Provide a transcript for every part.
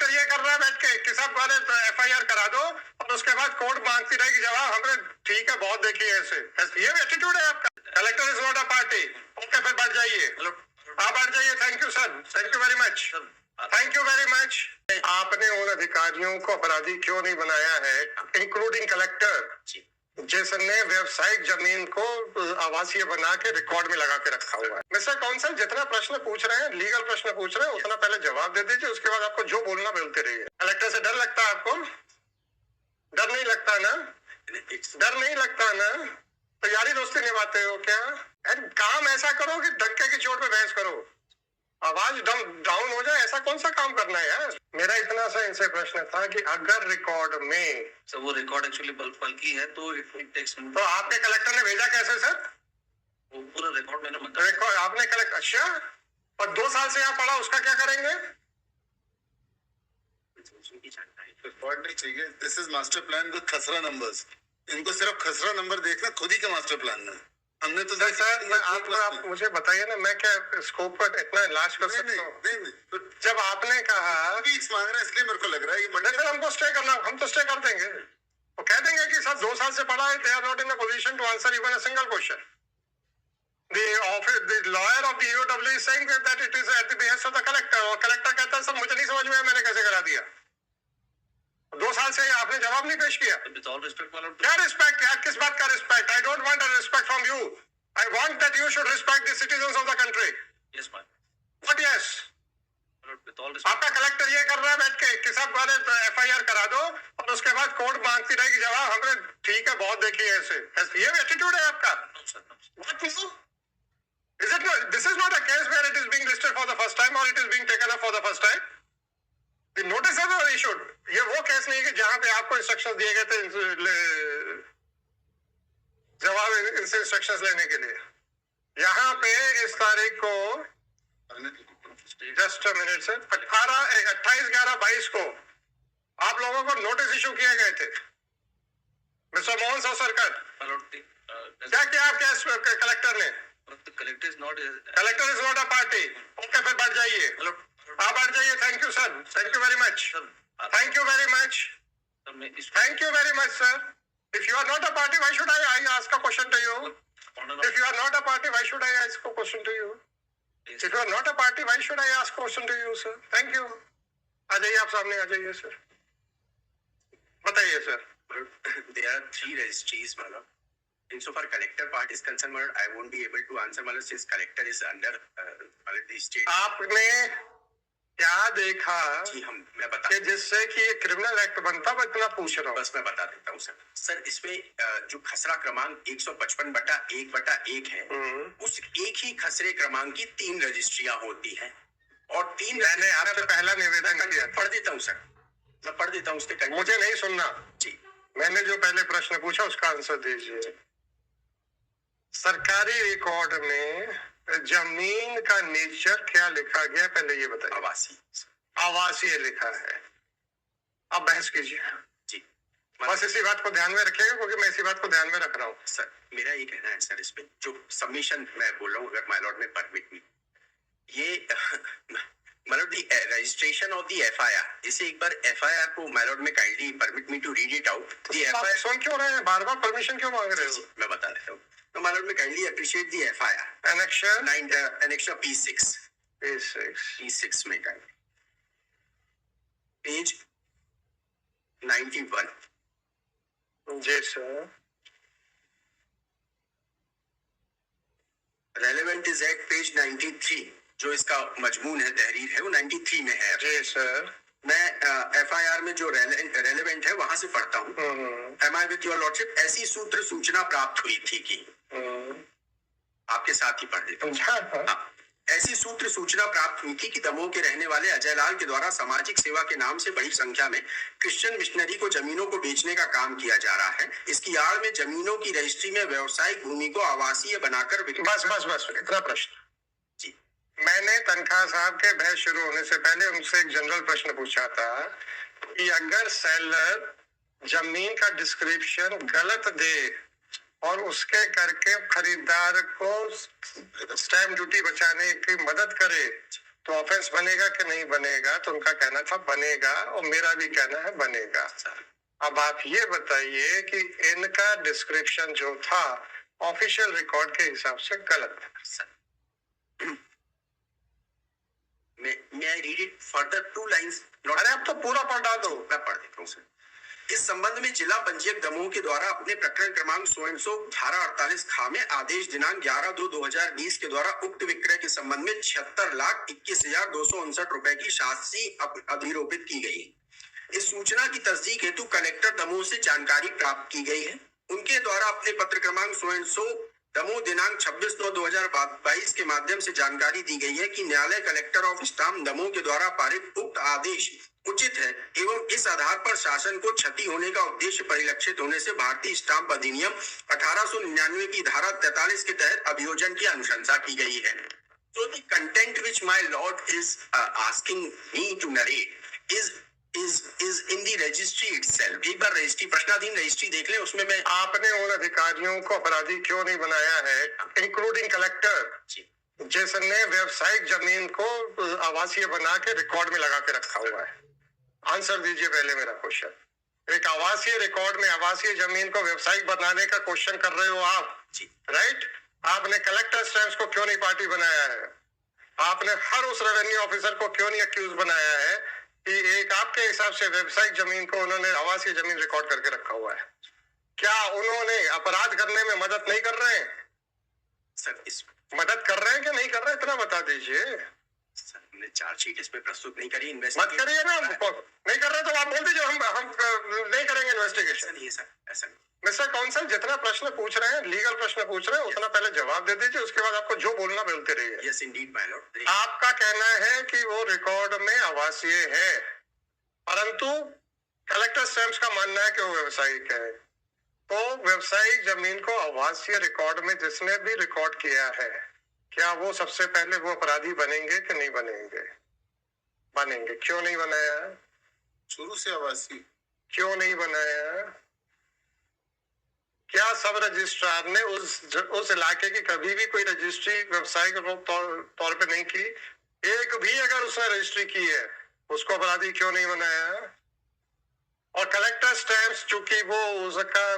Collector ये कर रहा है बैठ के कि सब वाले FIR करा दो और उसके बाद कोर्ट मांगती रहेगी जवाब। हमने ठीक है बहुत देखी है ऐसे, ये एटीट्यूड है आपका। Collector is not a party. Okay फिर बैठ जाइए, आप बैठ जाइए। Thank you sir, thank you very much, thank you very much. आपने उन अधिकारियों को अपराधी क्यों नहीं बनाया है, इंक्लूडिंग कलेक्टर, जिसने व्यवसायिक जमीन को आवासीय बना के रिकॉर्ड में लगा के रखा हुआ है? मिस्टर कौंसल, जितना प्रश्न पूछ रहे हैं, लीगल प्रश्न पूछ रहे हैं, उतना पहले जवाब दे दीजिए, उसके बाद आपको जो बोलना बोलते रहिए। कलेक्टर से डर लगता है आपको? डर नहीं लगता ना? डर नहीं लगता ना? तो यारी दोस्ती निभाते हो क्या? काम ऐसा करो कि धक्के की चोट पे बहस करो, आवाज डाउन हो जाए, ऐसा कौन सा काम करना है यार? मेरा इतना सा इनसे प्रश्न था कि अगर रिकॉर्ड में सर वो रिकॉर्ड एक्चुअली बल्कि है तो इट टेक्स, तो आपके कलेक्टर ने भेजा कैसे सर? वो पूरा रिकॉर्ड मैंने रिकॉर्ड आपने कलेक्ट, अच्छा, और 2 साल से यहाँ पढ़ा, उसका क्या करेंगे? रिकॉर्ड नहीं चाहिए। This is master plan with खसरा नंबर्स। इनको सिर्फ खसरा नंबर देखना, खुद ही का मास्टर प्लान है। हमने तो सर आप मुझे बताइए ना, मैं क्या स्कोप पर इतना इलाज कर सकता हूँ? नहीं, तो जब आपने कहा मांग रहे हैं, इसलिए मेरे को लग रहा है ये फिर हमको स्टे करना, हम तो स्टे कर देंगे। वो कह देंगे कि सर 2 साल से पढ़ा है, they are not in a position to answer even a single question. The lawyer of the EOW is saying that it is at the behest of the collector, और कलेक्टर कहता है सर मुझे नहीं समझ में आया, मैंने कैसे करा दिया। 2 साल से आपने जवाब नहीं पेश किया। क्या रिस्पेक्ट यार, किस बात का respect? I don't want a respect from you, I want that you should respect the citizens of the country. Yes ma'am, what yes? आपका कलेक्टर ये कर रहा है बैठ के कि सब वाले FIR करा दो और उसके बाद कोर्ट मांगती रहेगी जवाब। हमने ठीक है बहुत देखी है ऐसे, ये एटीट्यूड है आपका। What is it? Is it not? This is not a case where it is being listed for the first time or it is being taken up for the first time. The notices are issued. ये वो case नहीं है कि जहां पे आपको instructions दिए गए थे जवाब इनसे इंस्ट्रक्शंस लेने के लिए। यहाँ पे इस तारीख को, जस्ट अ मिनट सर, 28/11/22 को आप लोगों को नोटिस इशू किए गए थे। मिस्टर मोहन सरकट, क्या किया आपके कलेक्टर ने? Collector is not a party. Okay फिर बैठ जाइए, आप बैठ जाइए। Thank you sir, thank you very much, thank you very much, thank you very much sir. If you are not a party, why should I ask a question to you? If you are not a party, why should I ask a question to you? If you are not a party, why should I ask a question to you, sir? Thank you. आ जाइए, आप सामने आ जाइए sir, बताइए sir. There are 3 registries, madam. Insofar collector part is concerned, madam, I won't be able to answer, madam, since collector is under the state. आपने क्या देखा जी मैं बता कि जिससे कि ये क्रिमिनल एक्ट बनता, मैं इतना पूछ रहा हूँ। बस मैं बता देता हूँ सर। सर इसमें जो खसरा क्रमांक 155/1/1 है, उस एक ही खसरे क्रमांक की 3 रजिस्ट्रियां होती हैं और 3 मैंने आपसे पहला निवेदन किया। पढ़ देता हूँ सर, मैं पढ़ देता हूँ उसके। मुझे नहीं सुनना जी, मैंने जो पहले प्रश्न पूछा उसका आंसर दीजिए। सरकारी रिकॉर्ड में जमीन का नेचर क्या लिखा गया, पहले ये बताइए। आवासीय लिखा है। अब बहस कीजिए जी, बस इसी बात को ध्यान में रखिएगा, क्योंकि मैं इसी बात को ध्यान में रख रहा हूँ। सर मेरा ये कहना है सर, इसमें जो सबमिशन मैं बोल रहा हूँ, अगर my lord may permit me, ये मतलब the registration of the FIR, इसे एक बार FIR को my lord may kindly permit me to read it out. The FIR सुन क्यों रहे हैं, बार बार परमिशन क्यों मांग रहे हो? मैं बता देता हूँ। तो my lord may kindly appreciate the FIR annexation 9 annexation P6 P6 में काइंडली पेज 91। जी sir. Relevant is act page 93, जो इसका मजमून है, तहरीर है, वो 93 में है। जी सर। मैं FIR में जो रेलेवेंट है वहां से पढ़ता हूँ। Am I with your lordship? ऐसी सूत्र सूचना प्राप्त हुई थी कि आपके साथ ही पढ़ देता हूँ। ऐसी सूत्र सूचना प्राप्त हुई थी कि दमोह के रहने वाले अजय लाल के द्वारा सामाजिक सेवा के नाम से बड़ी संख्या में क्रिश्चियन मिशनरी को जमीनों को बेचने का काम किया जा रहा है। इसकी आड़ में जमीनों की रजिस्ट्री में व्यवसायिक भूमि को आवासीय बनाकर बस इतना प्रश्न जी। मैंने तनख्वाह साहब के बहस शुरू होने से पहले उनसे एक जनरल प्रश्न पूछा था कि अगर सेलर जमीन का डिस्क्रिप्शन गलत दे और उसके करके खरीदार को स्टैम्प ड्यूटी बचाने की मदद करे, तो ऑफेंस बनेगा कि नहीं बनेगा? तो उनका कहना था बनेगा, और मेरा भी कहना है बनेगा। अब आप ये बताइए कि इनका डिस्क्रिप्शन जो था ऑफिशियल रिकॉर्ड के हिसाब से गलत है। May I read it further 2 lines? अरे अब तो पूरा पढ़ा दो। मैं पढ़ देता हूँ सर। इस संबंध में जिला पंजीयक दमोह के द्वारा अपने प्रकरण क्रमांक 100 धारा 48 खा में आदेश दिनांक 11/2/2020 के द्वारा उक्त विक्रय के संबंध में 76,21,259 रुपए की शास्त्री अधिरोपित की गई। इस सूचना की तस्दीक हेतु कलेक्टर दमोह से जानकारी प्राप्त की गई है। उनके द्वारा अपने पत्र क्रमांक 100 दमोह दिनांक 26/2/2022 के माध्यम से जानकारी दी गई है कि न्यायालय कलेक्टर ऑफ स्टाम्प दमोह के द्वारा पारित उक्त आदेश उचित है एवं इस आधार पर शासन को क्षति होने का उद्देश्य परिलक्षित होने से भारतीय स्टाम्प अधिनियम 1899 की धारा 43 के तहत अभियोजन की अनुशंसा की गई है। So the content which my lord is asking me to narrate is in the registry itself. एक बार रजिस्ट्री, प्रश्नाधीन रजिस्ट्री देख ले, उसमें मैं आपने उन अधिकारियों को अपराधी क्यों नहीं बनाया है, इंक्लूडिंग कलेक्टर, जिसने व्यावसायिक जमीन को आवासीय बना के रिकॉर्ड में लगा के रखा हुआ है? आंसर दीजिए पहले मेरा क्वेश्चन। एक आवासीय रिकॉर्ड में आवासीय जमीन को व्यावसायिक बनाने का क्वेश्चन कर रहे हो आप, राइट? आपने कलेक्टर स्टैम्प्स को क्यों नहीं पार्टी बनाया है? आपने हर उस रेवेन्यू ऑफिसर को क्यों नहीं अक्यूज बनाया है कि एक आपके हिसाब से व्यावसायिक जमीन को उन्होंने आवासीय जमीन रिकॉर्ड करके रखा हुआ है? क्या उन्होंने अपराध करने में मदद नहीं कर रहे हैं? सर इस मदद कर रहे हैं कि नहीं कर रहे हैं, इतना बता दीजिए। सर हमने चार्जशीट इस पे प्रस्तुत नहीं करी, मत करिए ना, नहीं कर रहे तो आप बोल दीजिए हम नहीं करेंगे इन्वेस्टिगेशन। नहीं सर, ऐसा नहीं। मिस्टर काउंसिल, जितना प्रश्न पूछ रहे हैं, लीगल प्रश्न पूछ रहे हैं, उतना पहले जवाब दे दीजिए, उसके बाद आपको जो बोलना बोलते रहिए। Yes Indeed my Lord. आपका कहना है कि वो रिकॉर्ड में आवासीय है, परंतु कलेक्टर स्टैम्प्स का मानना है कि वो व्यावसायिक है। तो व्यावसायिक जमीन को आवासीय रिकॉर्ड में जिसने भी रिकॉर्ड किया है, क्या वो सबसे पहले वो अपराधी बनेंगे कि नहीं बनेंगे? बनेंगे। क्यों नहीं बनाया? शुरू से आवासीय क्यों नहीं बनाया? क्या सब रजिस्ट्रार ने उस इलाके की कभी भी कोई रजिस्ट्री व्यवसायिक तौर पे नहीं की? एक भी अगर उसने रजिस्ट्री की है, उसको अपराधी क्यों नहीं बनाया? और कलेक्टर स्टैम्प्स चूंकि वो उसका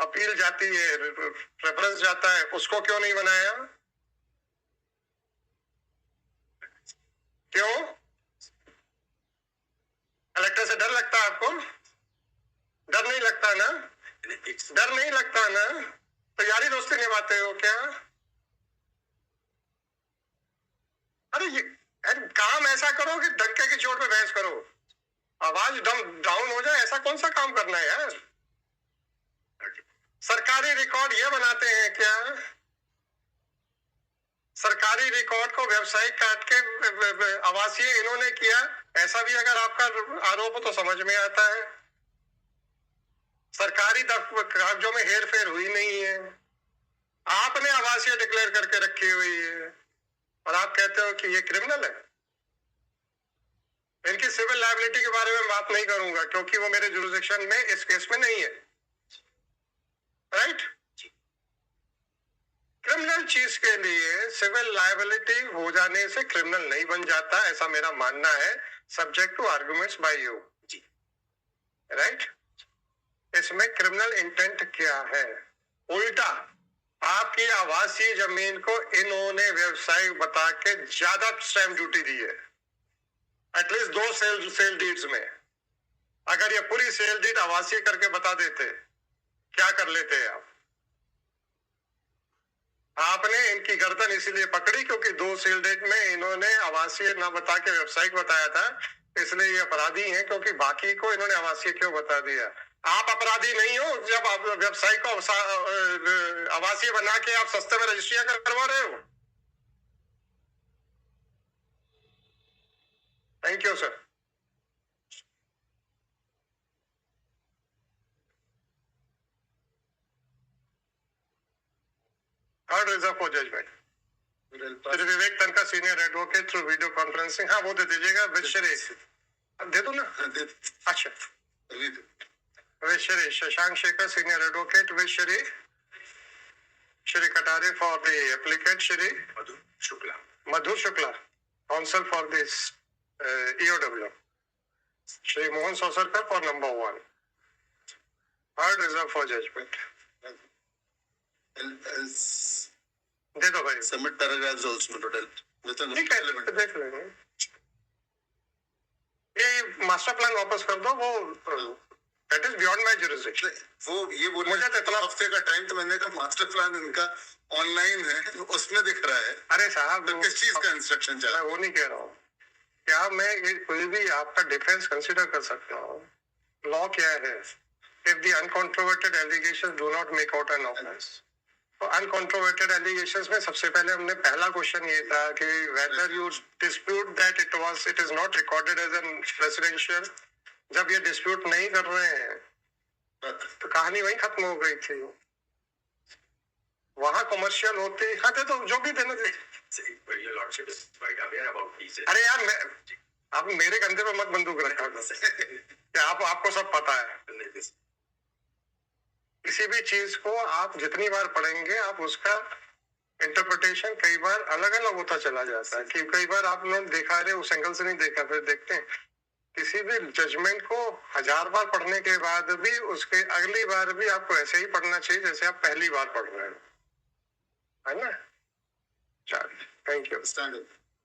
अपील जाती है, रेफरेंस जाता है, उसको क्यों नहीं बनाया? क्यों? कलेक्टर से डर लगता है आपको? डर नहीं लगता ना? डर नहीं लगता ना? तो यारी दोस्ती निभाते हो क्या? अरे काम ऐसा करो कि डंके की चोट पे बहस करो, आवाज डाउन हो जाए, ऐसा कौन सा काम करना है यार? सरकारी रिकॉर्ड ये बनाते हैं क्या? सरकारी रिकॉर्ड को व्यवसायिक काट के आवासीय इन्होंने किया, ऐसा भी अगर आपका आरोप हो तो समझ में आता है। सरकारी कागजों में हेर फेर हुई नहीं है, आपने आवासीय डिक्लेयर करके रखी हुई है, और आप कहते हो कि ये क्रिमिनल है। इनकी सिविल लायबिलिटी के बारे में बात नहीं करूंगा क्योंकि वो मेरे जुरिसडिक्शन में इस केस में नहीं है, राइट? क्रिमिनल चीज के लिए सिविल लायबिलिटी हो जाने से क्रिमिनल नहीं बन जाता, ऐसा मेरा मानना है, subject to arguments by you, right? इसमें क्रिमिनल इंटेंट क्या है? उल्टा आपकी आवासीय जमीन को इन्होंने व्यवसायिक बता के ज्यादा स्टैंप ड्यूटी दी है, एटलीस्ट 2 सेल डीड्स में। अगर ये पूरी सेल डीड आवासीय करके बता देते, क्या कर लेते आप? आपने इनकी गर्दन इसीलिए पकड़ी क्योंकि 2 सेल डीड में इन्होंने आवासीय ना बता के व्यवसायिक बताया था, इसलिए ये अपराधी हैं। क्योंकि बाकी को इन्होंने आवासीय क्यों बता दिया? आप अपराधी नहीं हो जब आप व्यवसायिक को आवासीय बना के आप सस्ते में रजिस्ट्रियां करवा रहे हो। Thank you sir. Third reserve for judgment Shri Vivek Tankha senior advocate through video conferencing. हाँ वो दे दीजिएगा विद श्री, दे दो ना। अच्छा with Shri Shashank Shekhar senior advocate, with Shri Katare for the applicant Shri Madhu Shukla. Madhu Shukla. counsel for this EOW, Shri Mohan Sosarkar for number 1. Heard reserved for judgment. दे दो भाई. Submit paragraphs also total. ठीक है, देख लेंगे. ये मास्टर प्लान वापस कर दो, वो that is beyond my jurisdiction. वो ये बोल मुझे तो इतना हफ्ते का टाइम, तो मैंने कहा मास्टर प्लान इनका ऑनलाइन है, उसमें दिख रहा है. अरे साहब, तो किस चीज का इंस्ट्रक्शन चला? मैं वो नहीं कह रहा हूँ. क्या मैं कोई भी आपका डिफेंस कंसीडर कर सकता हूँ? लॉ क्या है? If the uncontroverted allegations do not make out an offense. तो अनकॉन्ट्रोवर्टेड एलिगेशंस में सबसे पहले हमने पहला क्वेश्चन ये था कि whether you dispute that it is not recorded as an residential. जब ये डिस्प्यूट नहीं कर रहे हैं तो कहानी वहीं खत्म हो गई थी. वहां कमर्शियल होते खाते तो जो भी देना दे. अरे यार, मैं आप मेरे कंधे पे मत बंदूक रखा क्या? आपको सब पता है. किसी भी चीज को आप जितनी बार पढ़ेंगे आप उसका इंटरप्रिटेशन कई बार अलग अलग होता चला जाता है. कि कई बार आप लोग देखा रहे उस एंगल से नहीं देखा, फिर देखते हैं किसी भी जजमेंट को 1000 बार पढ़ने के बाद भी उसके अगली बार भी आपको ऐसे ही पढ़ना चाहिए जैसे आप पहली बार पढ़ रहे हैं, है ना? चलिए, थैंक यू. Stand up.